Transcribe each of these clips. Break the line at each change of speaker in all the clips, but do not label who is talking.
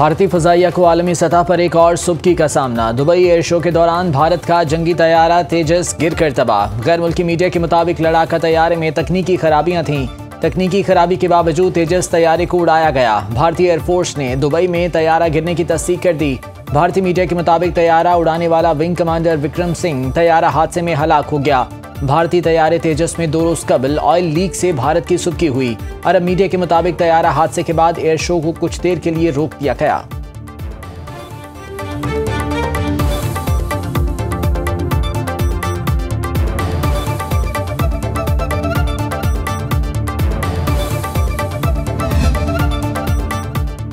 भारतीय फ़ज़ाइया को आलमी सतह पर एक और सुबकी का सामना। दुबई एयर शो के दौरान भारत का जंगी तैयारा तेजस गिर कर तबाह। गैर मुल्की मीडिया के मुताबिक लड़ाका तैयारे में तकनीकी खराबियां थीं। तकनीकी खराबी के बावजूद तेजस तैयारे को उड़ाया गया। भारतीय एयरफोर्स ने दुबई में तैयारा गिरने की तस्दीक कर दी। भारतीय मीडिया के मुताबिक तैयारा उड़ाने वाला विंग कमांडर विक्रम सिंह तैयारा हादसे में हलाक हो गया। भारतीय तैयारे तेजस में 2 रोज कबल ऑयल लीक से भारत की सुबकी हुई। अरब मीडिया के मुताबिक तैयारा हादसे के बाद एयर शो को कुछ देर के लिए रोक दिया गया।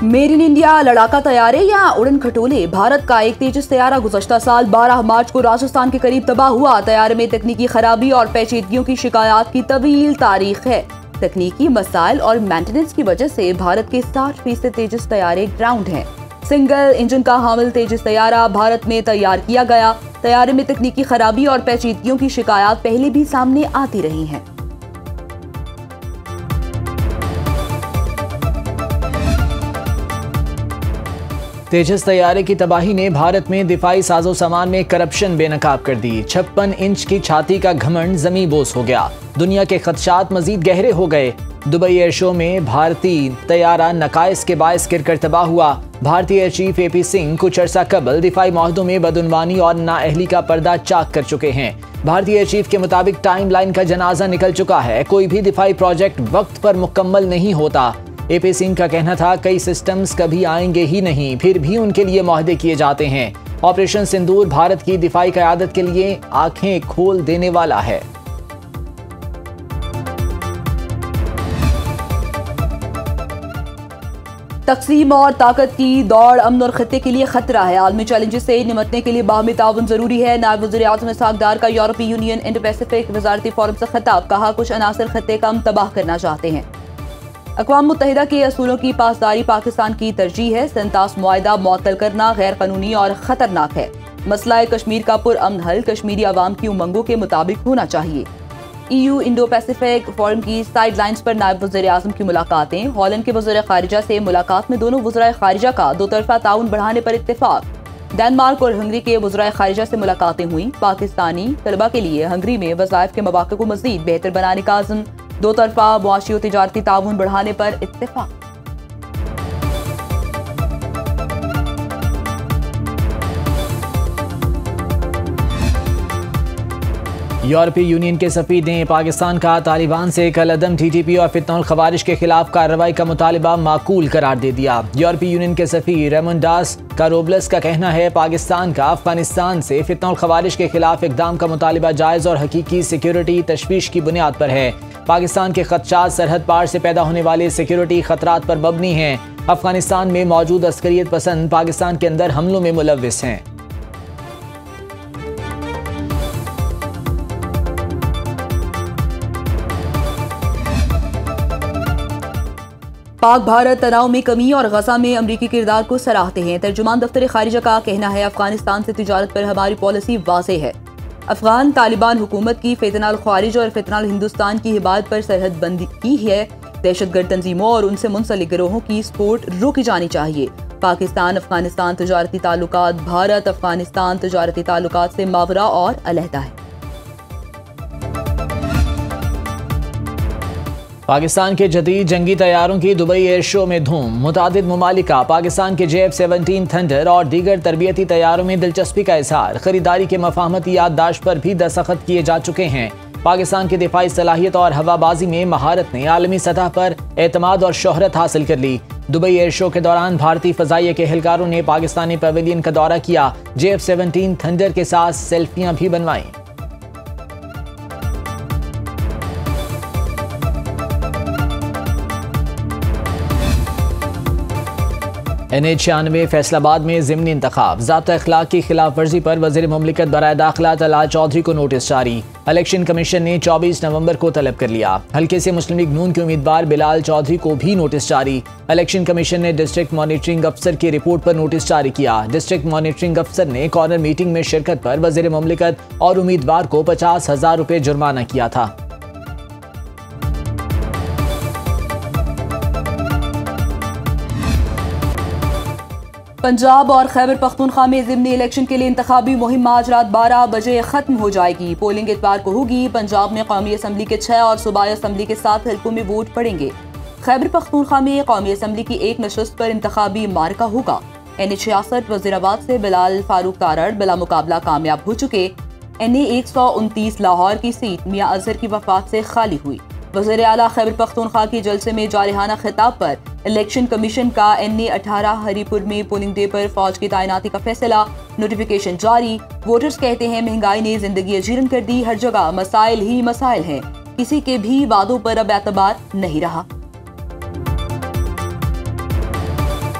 मेड इन इंडिया लड़ाका तैयारे या उड़न खटोले। भारत का एक तेजस तैयारा गुज़श्ता साल 12 मार्च को राजस्थान के करीब तबाह हुआ। तैयारे में तकनीकी खराबी और पेचीदगियों की शिकायत की तवील तारीख है। तकनीकी मसाइल और मेंटेनेंस की वजह से भारत के 60% तेजस तैयारे ग्राउंड हैं। सिंगल इंजन का हामिल तेजस तैयारा भारत में तैयार किया गया। तैयारे में तकनीकी खराबी और पेचीदगियों की शिकायत पहले भी सामने आती रही हैं।
तेजस तैयारे की तबाही ने भारत में दिफाई साजो सामान में करप्शन बेनकाब कर दी। 56 इंच की छाती का घमंड जमी बोस हो गया। दुनिया के खदशात मजीद गहरे हो गए। दुबई एयर शो में भारतीय तैयारा नकाइस के बायस गिरकर तबाह हुआ। भारतीय एयर चीफ AP सिंह कुछ अर्सा कबल दिफाई माहदों में बदउनवानी और नाअहली का पर्दा चाक कर चुके हैं। भारतीय एयर चीफ के मुताबिक टाइम लाइन का जनाजा निकल चुका है। कोई भी दिफाई प्रोजेक्ट वक्त पर मुकम्मल नहीं होता। AP सिंह का कहना था कई सिस्टम्स कभी आएंगे ही नहीं, फिर भी उनके लिए मुआहदे किए जाते हैं। ऑपरेशन सिंदूर भारत की दिफाई क़यादत के लिए आंखें खोल देने वाला है।
तक़सीम और ताकत की दौड़ अमन और खत्ते के लिए खतरा है। आलमी चैलेंजेस से निमटने के लिए बाहमी ताउन जरूरी है। नायब वज़ीर-ए-आज़म इसहाक डार का यूरोपीय यूनियन इंडो पैसिफिक वज़ारती फोरम से खिताब। कहा कुछ अनासर खत्ते का हम तबाह करना चाहते हैं। अक़वाम मुत्तहिदा के असूलों की पासदारी पाकिस्तान की तरजीह है। सेंतास मुआहिदा मुअत्तल करना गैर कानूनी और ख़तरनाक है। मसला कश्मीर का पुरअमन हल कश्मीरी अवाम की उमंगों के मुताबिक होना चाहिए। EU इंडो पैसिफिक फोरम की साइडलाइंस पर नायब वज़ीर-ए-आज़म की मुलाकातें। हॉलैंड के वज़ीर ख़ारिजा से मुलाकात में दोनों वज़राए ख़ारिजा का 2 तरफ़ा ताउन बढ़ाने पर इत्तेफाक। डेनमार्क और हंगरी के वज़राए ख़ारिजा से मुलाकातें हुई। पाकिस्तानी तलबा के लिए हंगरी में वज़ाइफ के मौक़े को मज़ीद बेहतर बनाने का अज़्म। 2 तरफ़ा मुआशी और तिजारती ताउन बढ़ाने पर इत्तेफाक।
यूरोपीय यूनियन के सफ़ीर ने पाकिस्तान का तालिबान से कलअदम TTP और फितनउल ख़वारिज के खिलाफ कार्रवाई का मुतालिबा माकूल करार दे दिया। यूरोपीय यूनियन के सफ़ीर रेमोंडास कारोब्लस का कहना है पाकिस्तान का अफगानिस्तान से फितनउल ख़वारिज के खिलाफ इक़दाम का मुतालिबा जायज़ और हकीकी सिक्योरिटी तशवीश की बुनियाद पर है। पाकिस्तान के खदशात सरहद पार से पैदा होने वाले सिक्योरिटी खतरात पर मबनी हैं। अफगानिस्तान में मौजूद अस्करियत पसंद पाकिस्तान के अंदर हमलों में मुलव्विस हैं।
पाक भारत तनाव में कमी और गजा में अमरीकी किरदार को सराहते हैं। तर्जुमान दफ्तर खारिजा का कहना है अफगानिस्तान से तिजारत पर हमारी पॉलिसी वाज़ेह है। अफगान तालिबान हुकूमत की फितनल ख़वारिज और फितनल हिंदुस्तान की हिमायत पर सरहद बंदी की है। दहशतगर्द तंजीमों और उनसे मुंसलिक गिरोहों की सपोर्ट रोकी जानी चाहिए। पाकिस्तान अफगानिस्तान तजारती ताल्लुकात भारत अफगानिस्तान तजारती ताल्लुकात से मावरा और अलहदा है।
पाकिस्तान के जदीद जंगी तैयारों की दुबई एयर शो में धूम। मुतादिद मुमालिका पाकिस्तान के JF-17 थंडर और दीगर तरबियती तैयारों में दिलचस्पी का इजहार। खरीदारी के मफाहमती याददाश्त पर भी दस्तखत किए जा चुके हैं। पाकिस्तान की दिफाई सलाहियत और हवाबाजी में महारत ने आलमी सतह पर एतमाद और शोहरत हासिल कर ली। दुबई एयर शो के दौरान भारतीय फ़ज़ाइया के एहलकारों ने पाकिस्तानी पवेलियन का दौरा किया। JF-17 थंडर के साथ सेल्फियां भी बनवाईं। NH-96 फैसलाबाद में ज़िमनी इंतखाब। ज़ाब्ता अखलाक की खिलाफ वर्जी पर वज़ीर मुमलिकत बराए दाखिला तलाल चौधरी को नोटिस जारी। इलेक्शन कमीशन ने 24 नवंबर को तलब कर लिया। हल्के से मुस्लिम लीग नून के उम्मीदवार बिलाल चौधरी को भी नोटिस जारी। इलेक्शन कमीशन ने डिस्ट्रिक्ट मॉनिटरिंग अफसर की रिपोर्ट पर नोटिस जारी किया। डिस्ट्रिक्ट मॉनिटरिंग अफसर ने कॉर्नर मीटिंग में शिरकत पर वज़ीर मुमलिकत और उम्मीदवार को 50,000 रुपये जुर्माना किया था।
पंजाब और खैबर पख्तूनख्वा में ज़िमनी इलेक्शन के लिए इंतखाबी मुहिम आज रात 12 बजे खत्म हो जाएगी। पोलिंग इतवार को होगी। पंजाब में कौमी असम्बली के 6 और सूबाई असम्बली के 7 हल्कों में वोट पड़ेंगे। खैबर पख्तूनख्वा में कौमी असम्बली की एक नशस्त पर इंतखाबी मार्का होगा। NA-66 वज़ीराबाद से बिलाल फारूक तारड़ बिला मुकाबला कामयाब हो चुके। NA-129 लाहौर की सीट मियां अजहर की वफात से खाली हुई। वज़ीर आला खैबर पख्तूनख्वा के जलसे में जारहाना खिताब पर इलेक्शन कमीशन का NA-18 हरीपुर में पोलिंग डे पर फौज की तैनाती का फैसला। नोटिफिकेशन जारी। वोटर्स कहते हैं महंगाई ने जिंदगी अजीरन कर दी, हर जगह मसाइल ही मसाइल हैं, किसी के भी वादों पर अब एतबार नहीं रहा।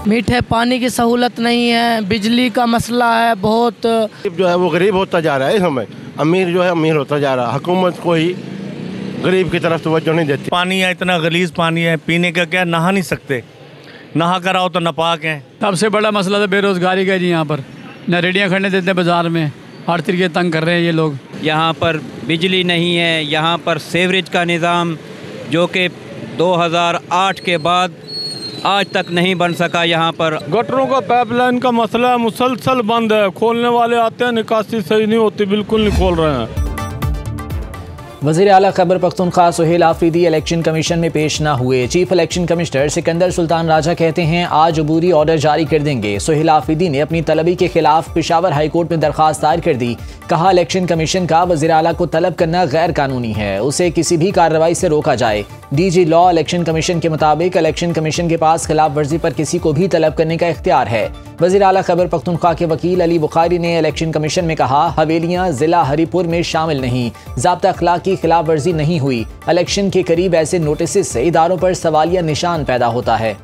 मीठे पानी की सहूलत नहीं है, बिजली का मसला है, बहुत
जो है वो गरीब होता जा रहा है। इस समय अमीर जो है अमीर होता जा रहा है। हुकूमत को ही गरीब की तरफ तवज्जो नहीं देती।
पानी है, इतना गलीज पानी है, पीने का क्या, नहा नहीं सकते, नहा कर आओ तो नापाक है।
सबसे बड़ा मसला तो बेरोज़गारी का जी। यहाँ पर न रेडियाँ खड़ने देते बाज़ार में, हर तरीके तंग कर रहे हैं ये लोग।
यहाँ पर बिजली नहीं है, यहाँ पर सीवरेज का निज़ाम जो कि 2008 के बाद आज तक नहीं बन सका। यहाँ पर
गटरों का पाइपलाइन का मसला मुसलसल बंद है, खोलने वाले आते हैं, निकासी सही नहीं होती, बिल्कुल नहीं खोल रहे हैं।
वज़ीर आला खैबर पख्तूनख्वा सुहेल आफरीदी इलेक्शन कमीशन में पेश न हुए। Chief election commissioner Sikandar Sultan Raja कहते हैं आज अबूरी ऑर्डर जारी कर देंगे। सुहेल आफरीदी ने अपनी तलबी के खिलाफ पेशावर हाईकोर्ट में दरख्वास्त दायर कर दी। कहा इलेक्शन कमीशन का वज़ीर आला को तलब करना गैर कानूनी है, उसे किसी भी कार्रवाई से रोका जाए। DG लॉ इलेक्शन कमीशन के मुताबिक इलेक्शन कमीशन के पास खिलाफ वर्जी पर किसी को भी तलब करने का इख्तियार है। वज़ीर आला खैबर पख्तूनख्वा के वकील अली बुखारी ने इलेक्शन कमीशन में कहा हवेलियां जिला हरीपुर में शामिल नहीं, ज़ाब्ता अखलाक की खिलाफ वर्जी नहीं हुई। इलेक्शन के करीब ऐसे नोटिस से इदारों पर सवालिया निशान पैदा होता है।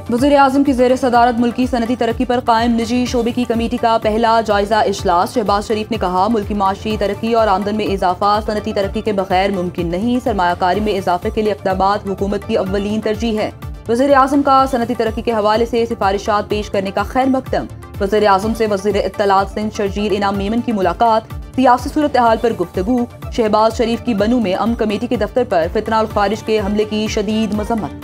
वज़ीर आज़म की ज़ेर सदारत मुल्की सनती तरक्की पर कायम निजी शोबे की कमेटी का पहला जायजा इजलास। शहबाज शरीफ ने कहा मुल्की माशी तरक्की और आमदन में इजाफा सनती तरक्की के बगैर मुमकिन नहीं। सरमायाकारी में इजाफे के लिए इक़दामात हुकूमत की अव्वलीन तरजीह है। वज़ीर आज़म का सनती तरक्की के हवाले से सिफारिशात पेश करने का खैर मकदम। वज़ीर आज़म से वज़ीर इत्तलात सिंध शर्जील इनाम मेमन की मुलाकात। सियासी सूरत हाल पर गुफ्तगू। शहबाज शरीफ की बनू में अमन कमेटी के दफ्तर पर फितना और खारिज के हमले की शदीद मजम्मत।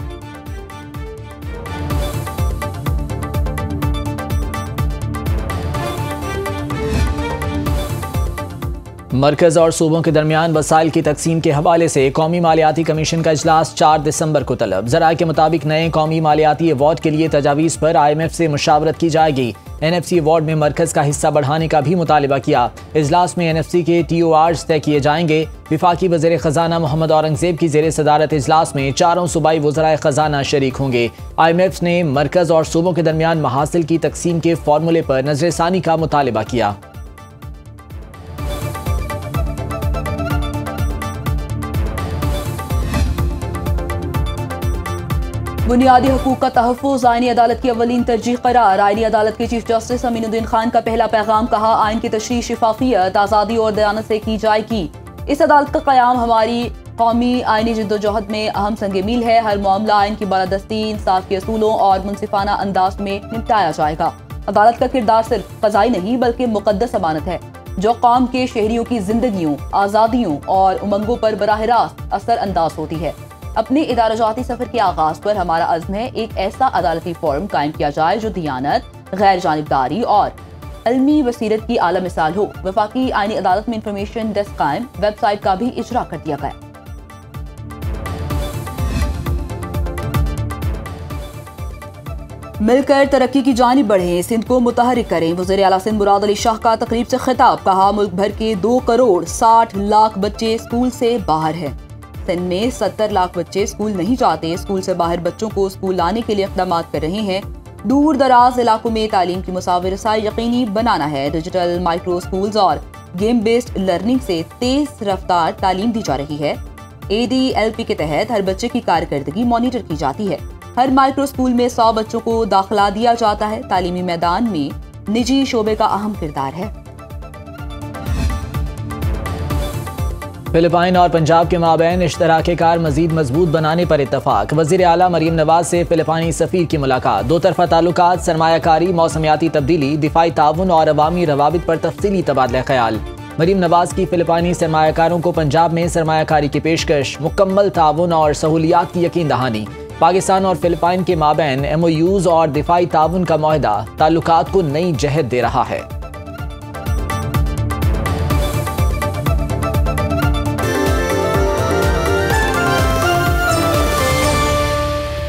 मरकज़ और सूबों के दरमियान वसाइल की तकसीम के हवाले से कौमी मालियाती कमीशन का इजलास 4 दिसंबर को तलब। ज़राए के मुताबिक नए कौमी मालियाती अवार्ड के लिए तजावीज़ पर IMF से मुशावरत की जाएगी। NFC अवार्ड में मरकज़ का हिस्सा बढ़ाने का भी मुतालिबा किया। इजलास में NFC के TORs तय किए जाएंगे। विफाकी वज़ीर ख़जाना मोहम्मद औरंगज़ेब की ज़ेर सदारत इजलास में 4 सूबाई वज़राए ख़जाना शरीक होंगे। IMF ने मरकज़ और सूबों के दरमियान महासिल की तकसीम के फार्मूले पर नज़रसानी का मुतालिबा किया।
बुनियादी हकूक़ का तहफ़्फ़ुज़ आईनी अदालत की अव्वलीन तरजीह करार। आईनी अदालत के चीफ जस्टिस अमीनुद्दीन खान का पहला पैगाम। कहा आइन की तशरीह शिफाफियत, आज़ादी और दयानत से की जाएगी। इस अदालत का क़याम हमारी कौमी आईनी जद्दोजहद में अहम संग मील है। हर मामला आइन की बालादस्ती, इंसाफ के असूलों और मुनसिफाना अंदाज में निपटाया जाएगा। अदालत का किरदार सिर्फ क़ज़ाई नहीं बल्कि मुक़द्दस अमानत है जो कौम के शहरियों की जिंदगियों, आज़ादियों और उमंगों पर बराह रास्त असर अंदाज होती है। अपने इदाराजाती सफर के आगाज पर हमारा अज़्म है एक ऐसा अदालती फोरम कायम किया जाए जो दियानत, गैर जानिबदारी और इल्मी बसीरत की आला मिसाल हो। वफाकी आईनी अदालत में इंफॉर्मेशन डेस्क कायम, वेबसाइट का भी इजरा कर दिया गया। मिलकर तरक्की की जानिब बढ़े, सिंध को मुतहरिक करें। वज़ीर आला सिंध मुराद अली शाह का तकरीब से खिताब। कहा मुल्क भर के 2 करोड़ 60 लाख बच्चे स्कूल से बाहर हैं। सिंध में 70 लाख बच्चे स्कूल नहीं जाते। स्कूल से बाहर बच्चों को स्कूल लाने के लिए इक़दामात कर रहे हैं। दूर दराज इलाकों में तालीम की मुसाविर रसाई यकीनी बनाना है। डिजिटल माइक्रो स्कूल्स और गेम बेस्ड लर्निंग से तेज रफ्तार तालीम दी जा रही है। ADLP के तहत हर बच्चे की कारकर्दगी मॉनिटर की जाती है। हर माइक्रो स्कूल में 100 बच्चों को दाखिला दिया जाता है। तालीमी मैदान में निजी शोबे का अहम किरदार है।
फिलिपाइन और पंजाब के माबैन इश्तराके कार मजीद मजबूत बनाने पर इत्तफाक। वज़ीर आला मरीम नवाज से फिलिपाइनी सफ़ीर की मुलाकात। 2 तरफ़ा ताल्लुकात, सरमायाकारी, मौसमियाती तब्दीली, दिफाई ताउन और अवामी रवाबित पर तफसीली तबादला ख्याल। मरीम नवाज की फिलिपाइनी सरमायाकारों को पंजाब में सरमायाकारी की पेशकश, मुकम्मल ताउन और सहूलियात की यकीन दहानी। पाकिस्तान और फिलिपाइन के माबैन MOUs और दिफाई ताउन का मुआहदा ताल्लुकात को नई जहत दे रहा है।